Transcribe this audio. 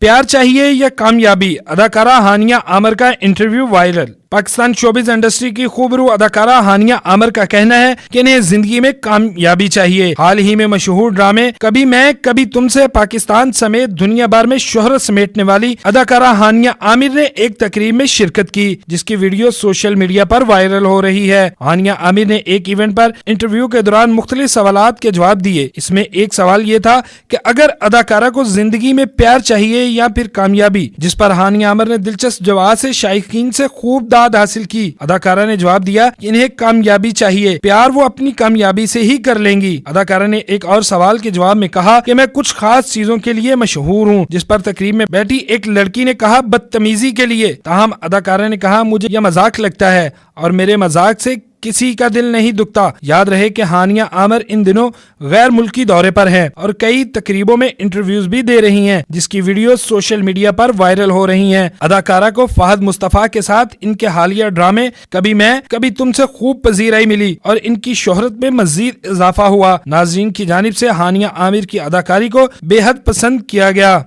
پیار چاہیے یا کامیابی، اداکارہ ہانیہ عامر کا interview viral. Pakistan showbiz industry کی خوبرو اداکارہ ہانیہ عامر کا کہنا ہے کہ انہیں زندگی میں کامیابی چاہیے۔ حال ہی میں مشہور ڈرامے کبھی میں کبھی تم سے پاکستان سمیت دنیا بھر میں شہرت سمیٹنے والی اداکارہ ہانیہ عامر نے ایک تقریب میں شرکت کی، جس کی ویڈیو سوشل میڈیا پر وائرل ہو رہی ہے۔ ہانیہ عامر نے ایک ایونٹ پر انٹرویو کے دوران مختلف سوالات کے جواب دیے۔ اس میں ایک سوال یہ تھا کہ اگر اداکارہ کو زندگی میں پیار چاہیے یا پھر کامیابی، جس پر ہانیہ عامر نے دلچسپ جواب سے شائقین سے خوب داد حاصل کی۔ اداکارہ نے جواب دیا کہ انہیں کامیابی چاہیے، پیار وہ اپنی کامیابی سے ہی کر لیں گی۔ اداکارہ نے ایک اور سوال کے جواب میں کہا کہ میں کچھ خاص چیزوں کے لیے مشہور ہوں، جس پر تقریب میں بیٹھی ایک لڑکی نے کہا بدتمیزی کے لیے۔ تاہم اداکارہ نے کہا مجھے یہ مذاق لگتا ہے اور میرے مذاق سے کسی کا دل نہیں دکھتا۔ یاد رہے کہ ہانیہ عامر ان دنوں غیر ملکی دورے پر ہیں اور کئی تقریبوں میں انٹرویوز بھی دے رہی ہیں، جس کی ویڈیوز سوشل میڈیا پر وائرل ہو رہی ہیں۔ اداکارہ کو فہد مصطفیٰ کے ساتھ ان کے حالیہ ڈرامے کبھی میں کبھی تم سے خوب پذیرائی ملی اور ان کی شہرت میں مزید اضافہ ہوا۔ ناظرین کی جانب سے ہانیہ عامر کی اداکاری کو بے حد پسند کیا گیا۔